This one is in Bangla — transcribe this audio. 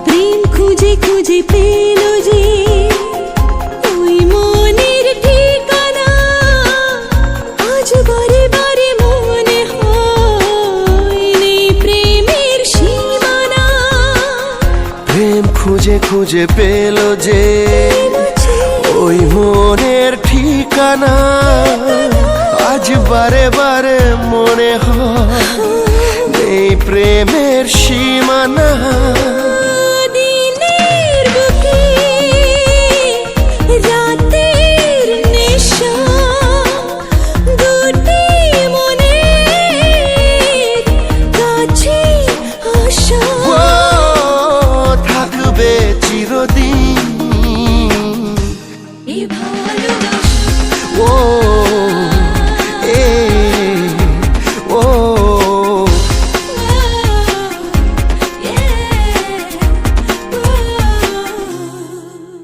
প্রেম খুঁজে খুঁজে পেল যে ওই মনের ঠিকানা, আজ বারে বারে মনে হয় নেই প্রেমের সীমানা। প্রেম খুঁজে খুঁজে পেল যে ওই মনের ঠিকানা, আজ বারে বারে মনে হয় নেই প্রেমের সীমানা।